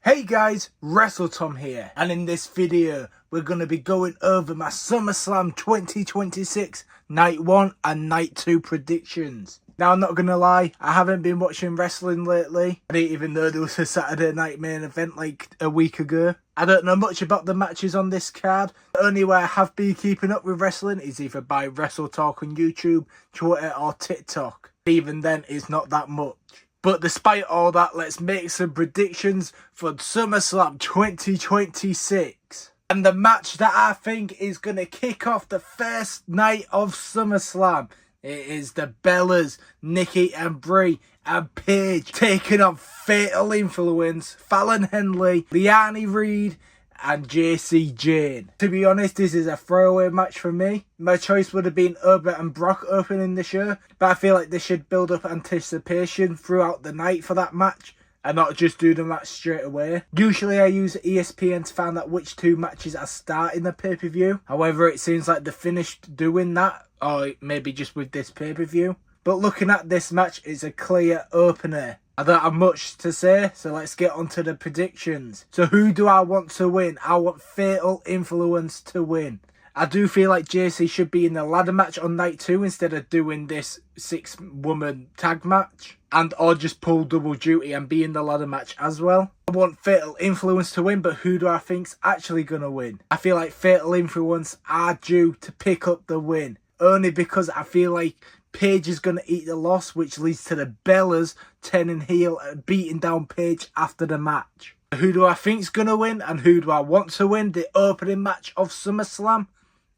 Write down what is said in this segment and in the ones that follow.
Hey guys, WrestleTom here, and in this video we're going to be going over my SummerSlam 2026 Night 1 and Night 2 predictions. Now I'm not going to lie, I haven't been watching wrestling lately. I didn't even know there was a Saturday night main event like a week ago. I don't know much about the matches on this card. The only way I have been keeping up with wrestling is either by WrestleTalk on YouTube, Twitter or TikTok. Even then it's not that much. But despite all that, let's make some predictions for SummerSlam 2026. And the match that I think is going to kick off the first night of SummerSlam, it is the Bellas, Nikki and Brie and Paige taking on Fatal Influence, Fallon Henley, Leanne Reid and JC Jane. To be honest, this is a throwaway match for me. My choice would have been Uber and Brock opening the show, but I feel like they should build up anticipation throughout the night for that match and not just do the match straight away. Usually I use ESPN to find out which two matches are starting the pay-per-view. However, it seems like they finished doing that, or maybe just with this pay-per-view. But looking at this match, it's a clear opener. I don't have much to say, so let's get on to the predictions. So who do I want to win? I want Fatal Influence to win. I do feel like JC should be in the ladder match on night 2 instead of doing this 6-woman tag match. Or just pull double duty and be in the ladder match as well. I want Fatal Influence to win, but who do I think's actually going to win? I feel like Fatal Influence are due to pick up the win. Only because I feel like Paige is going to eat the loss, which leads to the Bellas turning heel and beating down Paige after the match. Who do I think's going to win and who do I want to win the opening match of SummerSlam?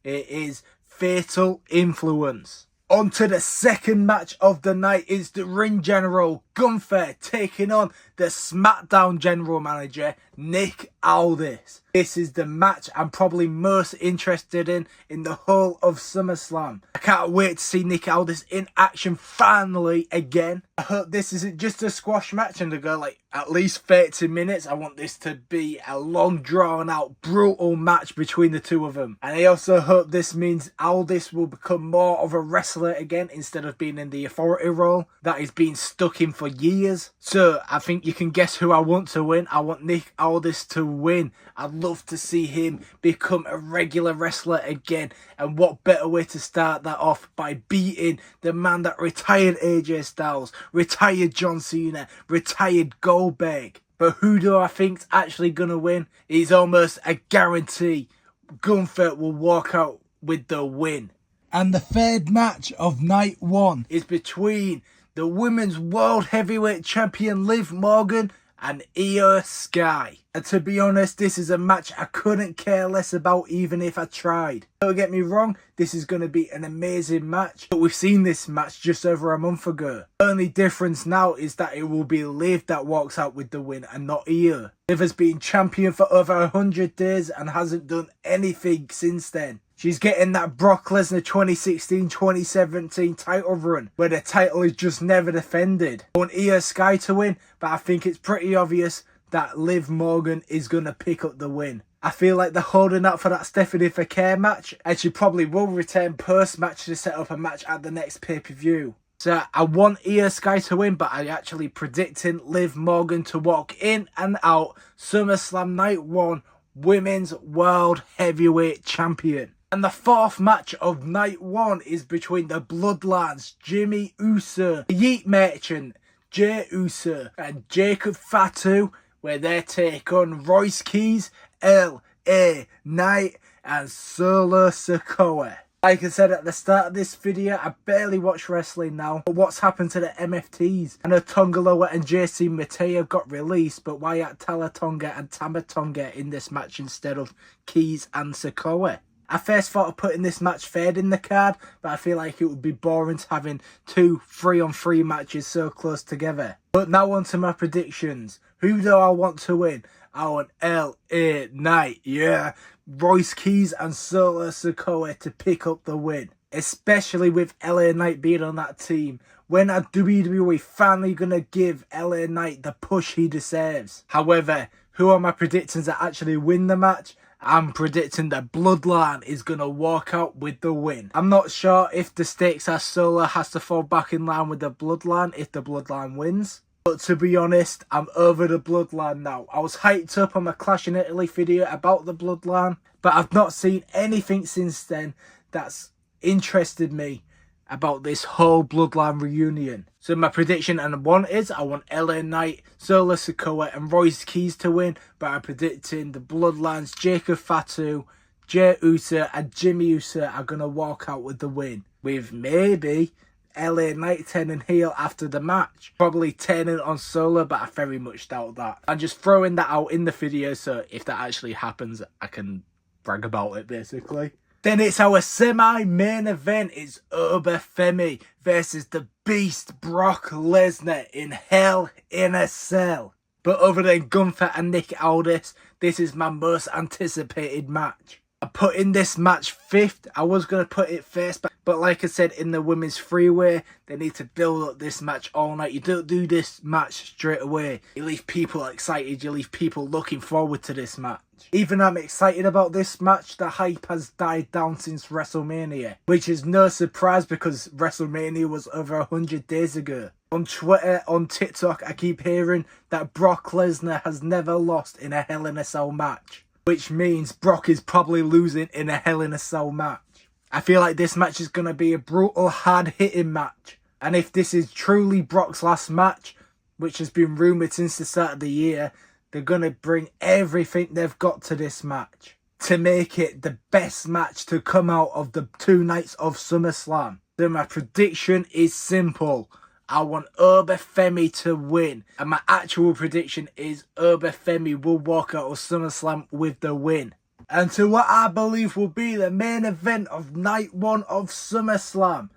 It is Fatal Influence. On to the second match of the night is the Ring General Gunther taking on the SmackDown General Manager Nick Aldis. This is the match I'm probably most interested in the whole of SummerSlam. I can't wait to see Nick Aldis in action finally again. I hope this isn't just a squash match and to go like at least 30 minutes. I want this to be a long drawn out brutal match between the two of them. And I also hope this means Aldis will become more of a wrestler again instead of being in the authority role that he's been stuck in for years. So I think you can guess who I want to win. I want Nick Aldis to win. I'd love to see him become a regular wrestler again. And what better way to start that off by beating the man that retired AJ Styles, retired John Cena, retired Goldberg. But who do I think's actually going to win? It's almost a guarantee. Gunther will walk out with the win. And the third match of night 1 is between the Women's World Heavyweight Champion Liv Morgan and Io Sky. And to be honest, this is a match I couldn't care less about even if I tried. Don't get me wrong, this is going to be an amazing match, but we've seen this match just over a month ago. The only difference now is that it will be Liv that walks out with the win and not Io. Liv has been champion for over 100 days and hasn't done anything since then. She's getting that Brock Lesnar 2016-2017 title run, where the title is just never defended. I want Io Sky to win, but I think it's pretty obvious that Liv Morgan is going to pick up the win. I feel like they're holding out for that Stephanie Fouquet match, and she probably will return post-match to set up a match at the next pay-per-view. So I want Io Sky to win, but I'm actually predicting Liv Morgan to walk in and out SummerSlam Night 1 Women's World Heavyweight Champion. And the fourth match of night 1 is between the Bloodlines, Jimmy Uso, Yeet Merchant, Jey Uso, and Jacob Fatu, where they take on Royce Keys, LA Knight, and Solo Sikoa. Like I said at the start of this video, I barely watch wrestling now. But what's happened to the MFTs? I know Tonga Loa and JC Mateo got released, but why are Tala Tonga and Tama Tonga in this match instead of Keys and Sikoa? I first thought of putting this match third in the card, but I feel like it would be boring having 2 3-on-3 matches so close together. But now on to my predictions. Who do I want to win? I want LA Knight, yeah. Royce Keys and Solo Sikoa to pick up the win. Especially with LA Knight being on that team. When are WWE finally going to give LA Knight the push he deserves? However, who are my predictions that actually win the match? I'm predicting the Bloodline is going to walk out with the win. I'm not sure if the stakes are Solo has to fall back in line with the Bloodline if the Bloodline wins. But to be honest, I'm over the bloodline now. I was hyped up on my Clash in Italy video about the bloodline, but I've not seen anything since then that's interested me about this whole bloodline reunion. So my prediction and one is I want LA Knight, Solo Sikoa and Royce Keys to win, but I'm predicting the bloodlines Jacob Fatu, Jey Uso and Jimmy Uso are going to walk out with the win, with maybe LA Knight turning heel after the match. Probably turning on Solo, but I very much doubt that. I'm just throwing that out in the video, so if that actually happens, I can brag about it basically. Then it's our semi-main event. It's Oba Femi versus the Beast Brock Lesnar in Hell in a Cell. But other than Gunther and Nick Aldis, this is my most anticipated match. I put in this match 5th. I was going to put it first, but like I said in the women's freeway, they need to build up this match all night. You don't do this match straight away. You leave people excited. You leave people looking forward to this match. Even though I'm excited about this match, the hype has died down since WrestleMania, which is no surprise because WrestleMania was over 100 days ago. On Twitter, on TikTok, I keep hearing that Brock Lesnar has never lost in a Hell in a Cell match, which means Brock is probably losing in a Hell in a Cell match. I feel like this match is going to be a brutal, hard-hitting match. And if this is truly Brock's last match, which has been rumoured since the start of the year, they're going to bring everything they've got to this match to make it the best match to come out of the 2 nights of SummerSlam. So my prediction is simple. I want Oba Femi to win. And my actual prediction is Oba Femi will walk out of SummerSlam with the win. And to what I believe will be the main event of night 1 of SummerSlam.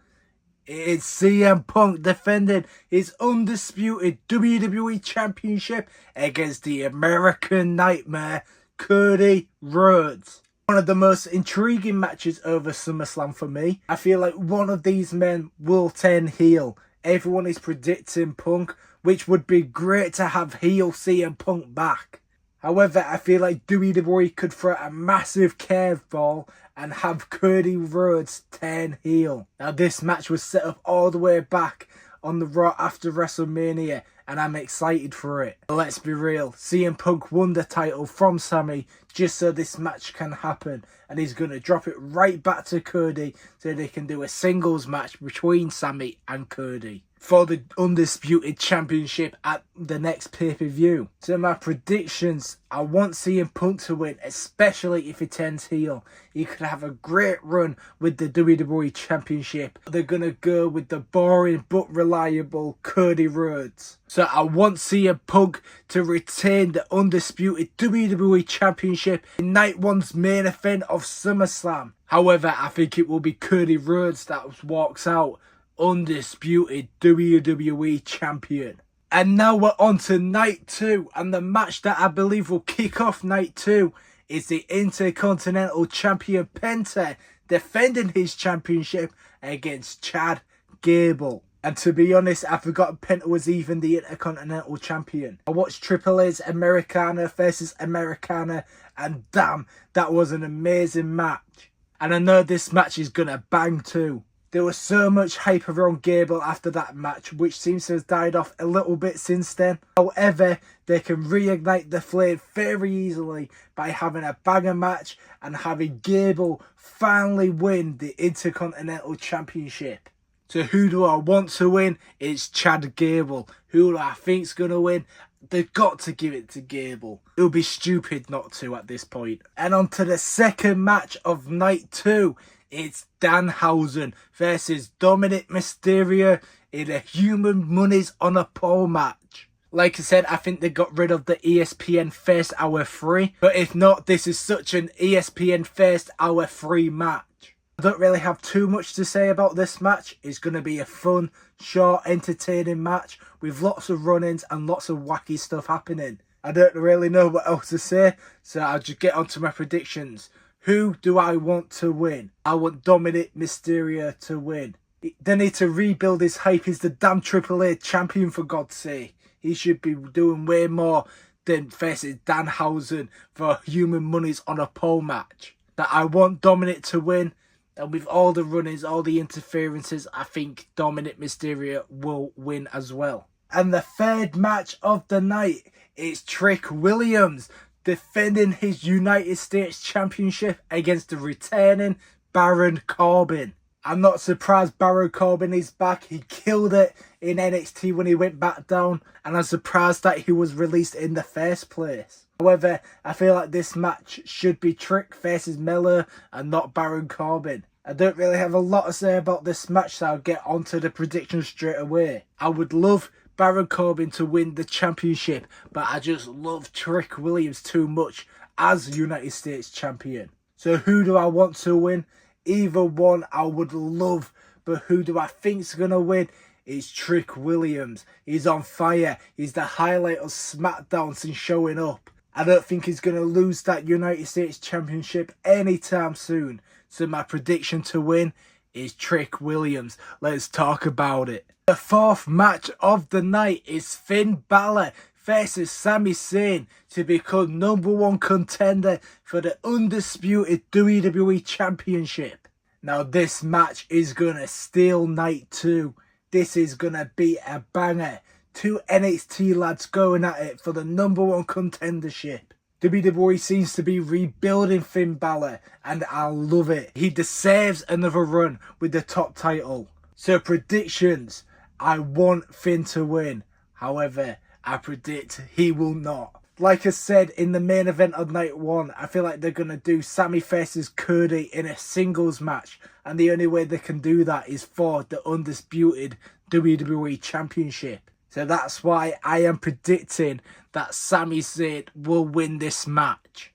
It's CM Punk defending his undisputed WWE Championship against the American Nightmare, Cody Rhodes. One of the most intriguing matches over SummerSlam for me. I feel like one of these men will turn heel. Everyone is predicting Punk, which would be great to have heel CM Punk back. However, I feel like WWE could throw a massive curveball and have Cody Rhodes turn heel. Now, this match was set up all the way back on the Raw after WrestleMania, and I'm excited for it. But let's be real, CM Punk won the title from Sammy just so this match can happen, and he's going to drop it right back to Cody so they can do a singles match between Sammy and Cody for the Undisputed Championship at the next pay-per-view. So my predictions, I want CM Punk to win, especially if he turns heel. He could have a great run with the WWE Championship. They're going to go with the boring but reliable Cody Rhodes. So I want CM Punk to retain the Undisputed WWE Championship in night 1's main event of SummerSlam. However, I think it will be Cody Rhodes that walks out Undisputed WWE Champion. And now we're on to night 2, and the match that I believe will kick off night 2 is the Intercontinental Champion Penta defending his championship against Chad Gable. And to be honest, I forgot Penta was even the Intercontinental Champion. I watched Triple H's Americana versus Americana, and damn, that was an amazing match. And I know this match is gonna bang too. There was so much hype around Gable after that match, which seems to have died off a little bit since then. However, they can reignite the flame very easily by having a banger match and having Gable finally win the Intercontinental Championship. So who do I want to win? It's Chad Gable. Who do I think's going to win? They've got to give it to Gable. It would be stupid not to at this point. And on to the second match of night 2. It's Danhausen versus Dominic Mysterio in a Human Monies on a Pole match. Like I said, I think they got rid of the ESPN First Hour free. But if not, this is such an ESPN First Hour free match. I don't really have too much to say about this match. It's going to be a fun, short, entertaining match with lots of run-ins and lots of wacky stuff happening. I don't really know what else to say, so I'll just get on to my predictions. Who do I want to win? I want Dominic Mysterio to win. They need to rebuild his hype. He's the damn Triple H champion, for God's sake. He should be doing way more than facing Danhausen for Human Monies on a Pole match. That I want Dominic to win. And with all the run-ins, all the interferences, I think Dominic Mysterio will win as well. And the third match of the night is Trick Williams defending his United States Championship against the returning Baron Corbin. I'm not surprised Baron Corbin is back. He killed it in NXT when he went back down, and I'm surprised that he was released in the first place. However, I feel like this match should be Trick versus Miller and not Baron Corbin. I don't really have a lot to say about this match, so I'll get onto the predictions straight away. I would love Baron Corbin to win the championship, but I just love Trick Williams too much as United States Champion. So who do I want to win? Either one I would love, but who do I think's gonna win? It's Trick Williams. He's on fire. He's the highlight of SmackDown since showing up. I don't think he's gonna lose that United States Championship anytime soon. So my prediction to win is Trick Williams. Let's talk about it. The fourth match of the night is Finn Balor versus Sami Zayn to become #1 contender for the undisputed WWE Championship. Now this match is gonna steal night 2. This is gonna be a banger. 2 NXT lads going at it for the #1 contendership. WWE seems to be rebuilding Finn Balor, and I love it. He deserves another run with the top title. So predictions, I want Finn to win. However, I predict he will not. Like I said in the main event of night 1, I feel like they're going to do Sami versus Cody in a singles match, and the only way they can do that is for the undisputed WWE Championship. So that's why I am predicting that Sami Zayn will win this match.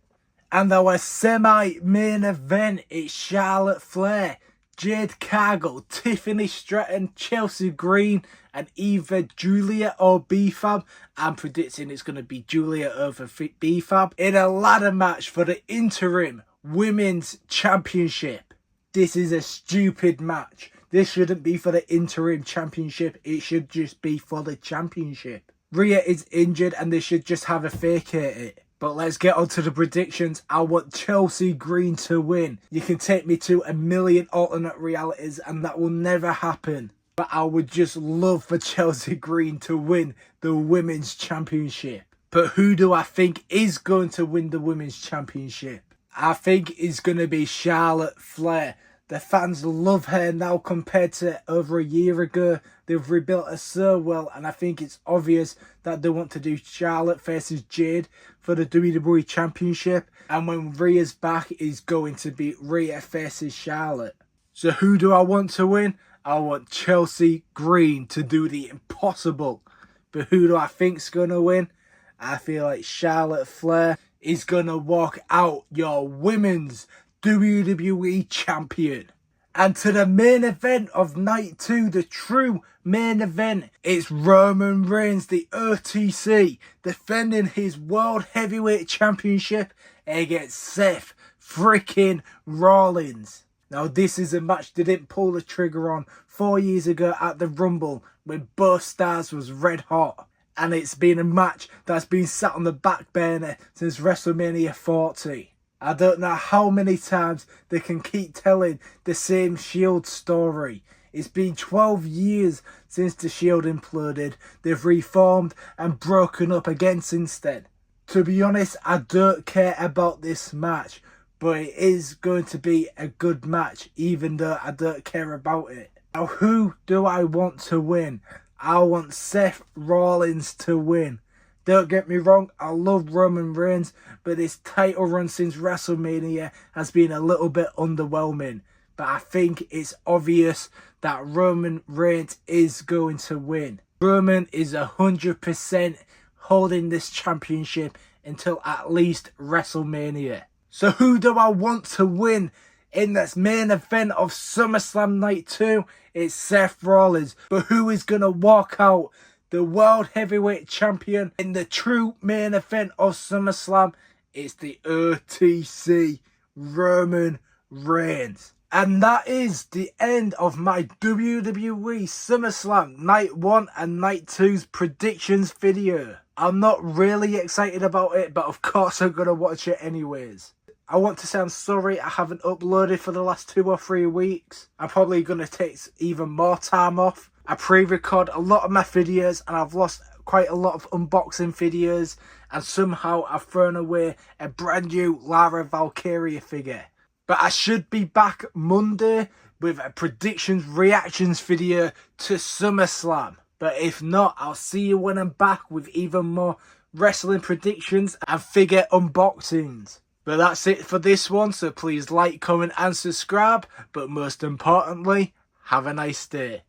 And our semi-main event is Charlotte Flair, Jade Cargill, Tiffany Stratton, Chelsea Green, and either Julia or B-Fab. I'm predicting it's going to be Julia over B-Fab in a ladder match for the interim Women's Championship. This is a stupid match. This shouldn't be for the interim championship. It should just be for the championship. Rhea is injured and they should just have a vacate it. But let's get on to the predictions. I want Chelsea Green to win. You can take me to a million alternate realities and that will never happen. But I would just love for Chelsea Green to win the Women's Championship. But who do I think is going to win the Women's Championship? I think it's going to be Charlotte Flair. The fans love her now compared to over a year ago. They've rebuilt her so well, and I think it's obvious that they want to do Charlotte versus Jade for the WWE Championship. And when Rhea's back, it's going to be Rhea versus Charlotte. So who do I want to win? I want Chelsea Green to do the impossible. But who do I think's going to win? I feel like Charlotte Flair is going to walk out your Women's WWE Champion. And to the main event of night 2, the true main event, it's Roman Reigns, the OTC, defending his World Heavyweight Championship against Seth freaking Rollins. Now this is a match they didn't pull the trigger on 4 years ago at the Rumble when both stars was red hot. And it's been a match that's been sat on the back burner since WrestleMania 40. I don't know how many times they can keep telling the same Shield story. It's been 12 years since the Shield imploded. They've reformed and broken up again since then. To be honest, I don't care about this match, but it is going to be a good match, even though I don't care about it. Now, who do I want to win? I want Seth Rollins to win. Don't get me wrong, I love Roman Reigns, but this title run since WrestleMania has been a little bit underwhelming. But I think it's obvious that Roman Reigns is going to win. Roman is 100% holding this championship until at least WrestleMania. So who do I want to win in this main event of SummerSlam Night 2? It's Seth Rollins. But who is going to walk out the World Heavyweight Champion in the true main event of SummerSlam? It's the OTC, Roman Reigns. And that is the end of my WWE SummerSlam Night 1 and Night 2's predictions video. I'm not really excited about it, but of course I'm going to watch it anyways. I want to say I'm sorry I haven't uploaded for the last 2 or 3 weeks. I'm probably going to take even more time off. I pre-record a lot of my videos and I've lost quite a lot of unboxing videos, and somehow I've thrown away a brand new Lara Valkyria figure. But I should be back Monday with a predictions reactions video to SummerSlam. But if not, I'll see you when I'm back with even more wrestling predictions and figure unboxings. But that's it for this one, so please like, comment and subscribe. But most importantly, have a nice day.